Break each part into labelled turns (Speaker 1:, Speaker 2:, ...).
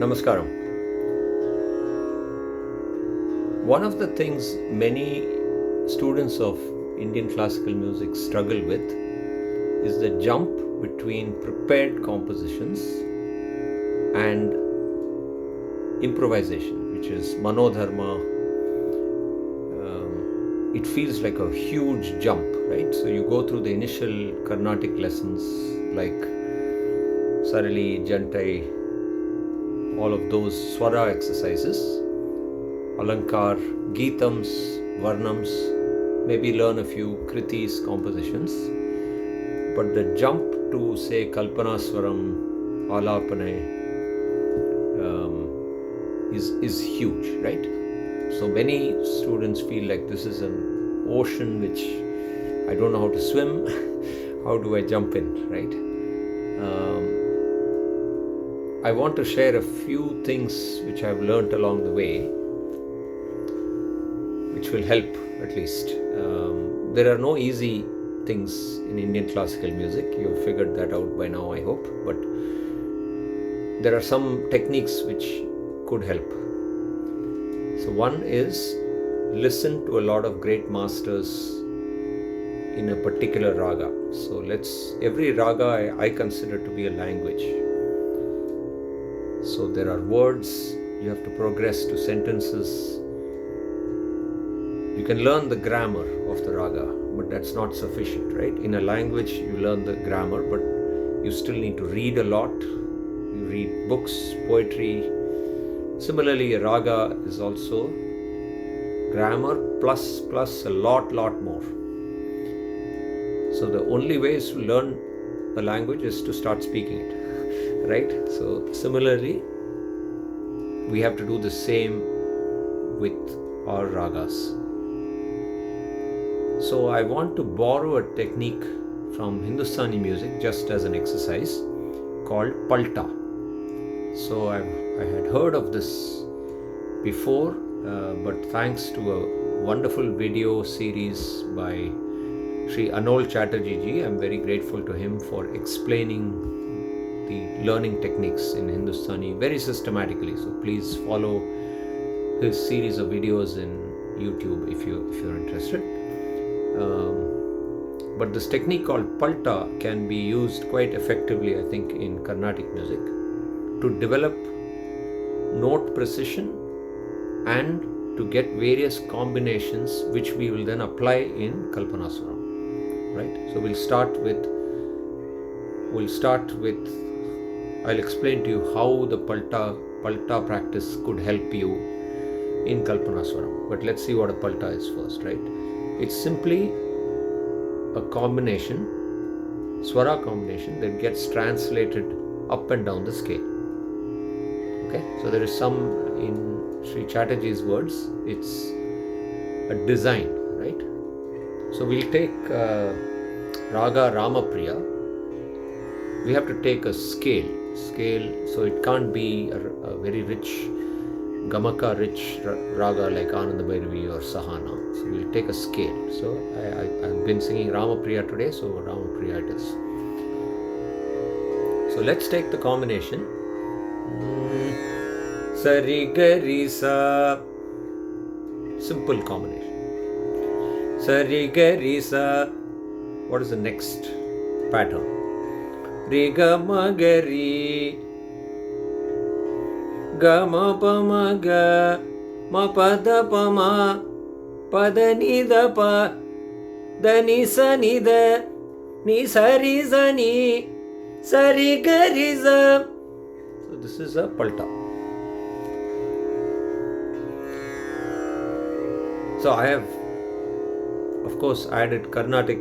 Speaker 1: Namaskaram. One of the things many students of Indian classical music struggle with is the jump between prepared compositions and improvisation, which is manodharma. It feels like a huge jump, right? So you go through the initial Carnatic lessons like Sarali, Jantai, all of those swara exercises, Alankar, Geetams, Varnams, maybe learn a few Kritis, compositions. But the jump to say Kalpanaswaram, Alapanai is huge, right? So many students feel like this is an ocean which I don't know how to swim. How do I jump in, right? I want to share a few things which I've learnt along the way, which will help at least. There are no easy things in Indian classical music. You've figured that out by now, I hope. But there are some techniques which could help. So one is listen to a lot of great masters in a particular raga. So every raga I consider to be a language. So there are words, you have to progress to sentences. You can learn the grammar of the raga, but that's not sufficient, right? In a language, you learn the grammar, but you still need to read a lot. You read books, poetry. Similarly, a raga is also grammar plus a lot more. So the only way is to learn a language is to start speaking it, right? So similarly, we have to do the same with our ragas. So I want to borrow a technique from Hindustani music just as an exercise called palta. So I had heard of this before, but thanks to a wonderful video series by Sri Anol Chatterjee, I'm very grateful to him for explaining the learning techniques in Hindustani very systematically. So please follow his series of videos in YouTube if you're interested. But this technique called palta can be used quite effectively, I think, in Carnatic music to develop note precision and to get various combinations which we will then apply in Kalpanaswaram, right? So we'll start with I'll explain to you how the palta practice could help you in Kalpanaswaram. But let's see what a palta is first, right? It's simply a combination, swara combination that gets translated up and down the scale. Okay, so there is some in Sri Chatterjee's words, it's a design, right? So we'll take Raga Ramapriya. We have to take a scale, so it can't be a very rich, Gamaka rich raga like Ananda Bhairavi or Sahana. So we'll take a scale. So I've been singing Ramapriya today, so Ramapriya it is. So let's take the combination. Sari Gari Sa. Simple combination. Sari Gari Sa. What is the next pattern? Re Ga Ma Gari. Ga Ma Pa Ma Ga. Ma Pa Da Pa Ma. Pa Da Ni Da Pa. Da Ni Sa Ni Da. Ni Sa Ri Sa Ni. Sari Gari Sa. So this is a palta. So I have, of course, added Carnatic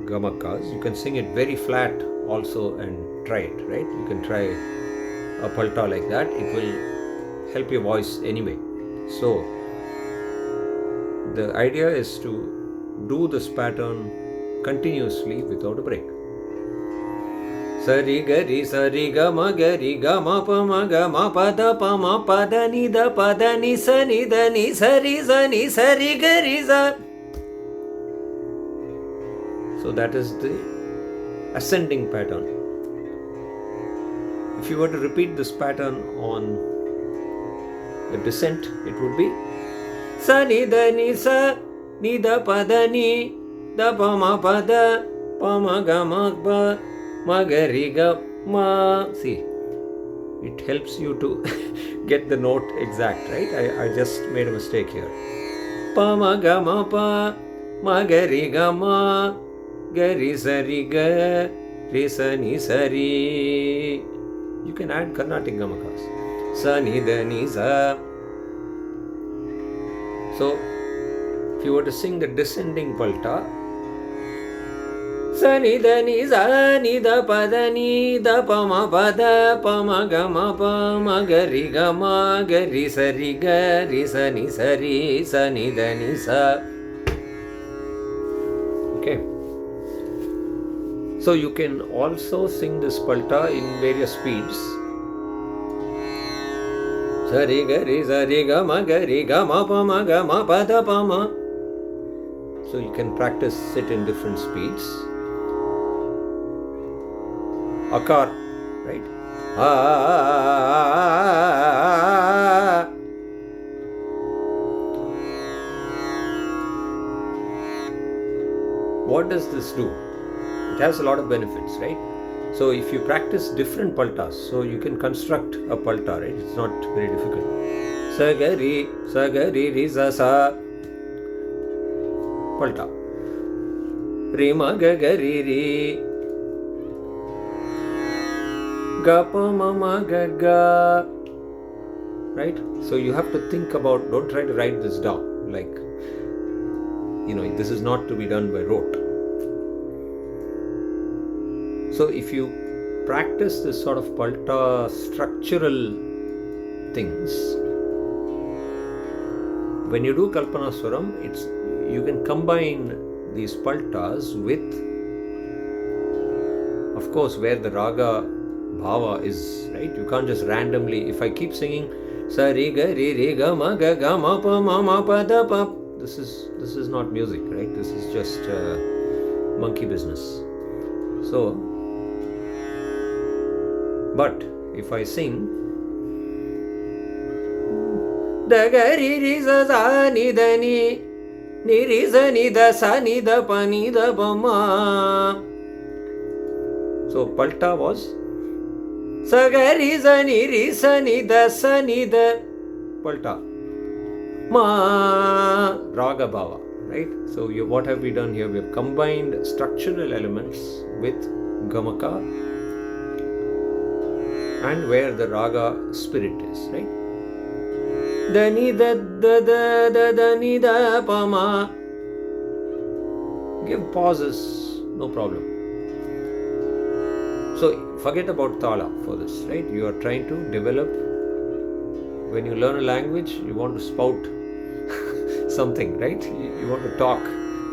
Speaker 1: gamakas. You can sing it very flat also and try it, right? You can try a palta like that. It will help your voice anyway. So the idea is to do this pattern continuously without a break. Sari ga ma pa ma ga ma pa da ni da pa da ni sa ni sari ga ri sa. So that is the ascending pattern. If you were to repeat this pattern on The descent, it would be sa ni da ni sa ni da pa da ni da pa ma ga ma pa ma ga ri ga ma. See, it helps you to get the note exact, right? I just made a mistake here. Pa ma ga ma pa ma ga ri ga ma ga ri sa ri ga ri sa ni sa ri. You can add Carnatic gamakas. Sa ni da ni sa. So, if you were to sing the descending palta, sa ni da ni sa ni da pa da ni da pa ma ga ma ga ri ga sa ri ga ri sa ni sa ni da ni sa. Okay. So you can also sing this palta in various speeds. Sa ri ga ma ga pa da pa ma. So you can practice it in different speeds. Akar, right? What does this do? It has a lot of benefits, right? So if you practice different paltas, so you can construct a palta, right? It's not very difficult. Sa ga ri ri sa sa palta. Re ma ga ri ri ga pa ma ga ga. Right? So you have to think about, don't try to write this down. Like, this is not to be done by rote. So if you practice this sort of palta structural things, when you do Kalpanaswaram, you can combine these paltas with, of course, where the raga bhava is, right? You can't just randomly, if I keep singing sa ri ga ma pa da pa, this is not music, right? This is just monkey business. So, but if I sing da ga ri sa ni da ni ri sa ni da pa ni da pa ma. So palta was sa ga ri sa ni da palta ma raga bhava, right? So what have we done here? We have combined structural elements with gamaka and where the raga spirit is, right? Da ni da ni da pa ma. Give pauses, no problem. So forget about Tala for this, right? You are trying to develop. When you learn a language, you want to spout something, right? You want to talk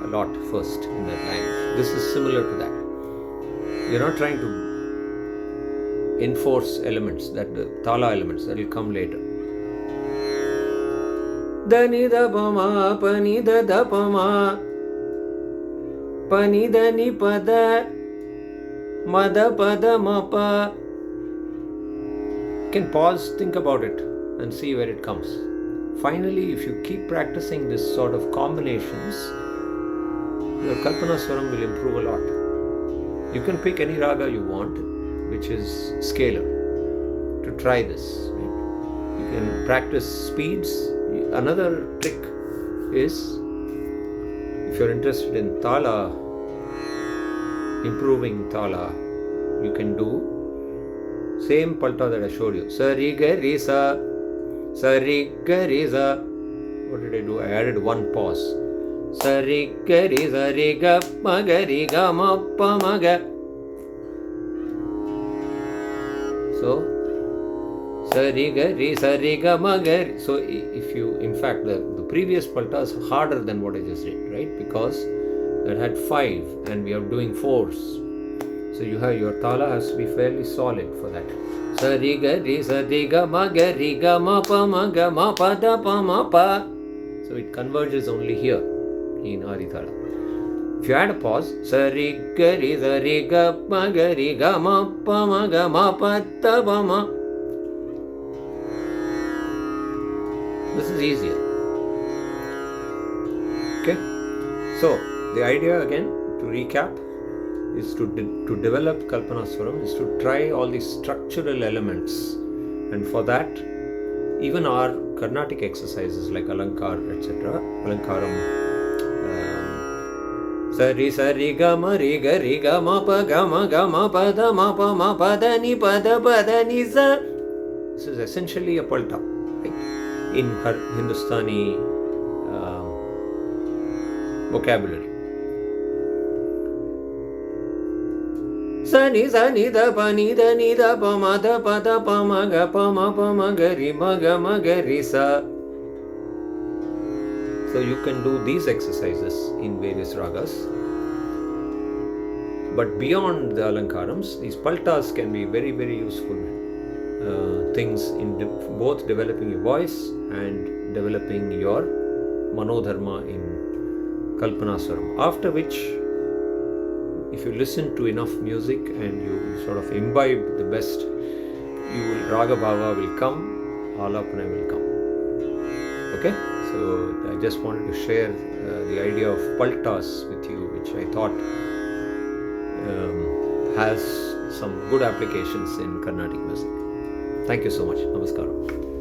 Speaker 1: a lot first in that language. This is similar to that. You're not trying to enforce elements, that the Tala elements that will come later. Da ni da pa ma pa ni da pa ma pa ni da ni pa da ma da pa da ma pa. You can pause, think about it and see where it comes. Finally, if you keep practicing this sort of combinations, your Kalpanaswaram will improve a lot. You can pick any raga you want, which is scalar, to try this. Right? You can practice speeds. Another trick is, if you're interested in Tala, improving Tala, you can do same palta that I showed you. Sa ri ga ri sa, sa ri ga ri sa. What did I do? I added one pause. Sa ri ga ma pa ma ga. So sa ri ga ma ga. So if you, in fact, the previous palta is harder than what I just did, right? Because that had 5 and we are doing 4s. So your Tala has to be fairly solid for that. Sa ri ga ma pa da pa ma pa. So it converges only here in Adi Tala. If you add a pause, sa ri ga ma pa da pa ma. This is easier. Okay, so the idea again, to recap, is to develop Kalpanaswaram is to try all these structural elements, and for that, even our Carnatic exercises like Alankar, etc., Alankaram, Sari Sari Gama Riga Riga Mapa Gama Gama Pada Mapa Mapada Ni Pada Pada Ni Sa. This is essentially a palta, right? In her Hindustani vocabulary. Sani Sani Da Pa Ni Da Ni Da Pa Ma Da Pa Da Pa Ma Ga Pa Ma Ga Ri Ma Ga Ma Ga Ri Sa. So you can do these exercises in various ragas. But beyond the Alankarams, these paltas can be very, very useful things in both developing your voice and developing your manodharma in Kalpanaswaram. After which, if you listen to enough music and you sort of imbibe the best, Raga Bhava will come, Alapana will come. Okay? So I just wanted to share the idea of paltas with you, which I thought has some good applications in Carnatic music. Thank you so much. Namaskaram.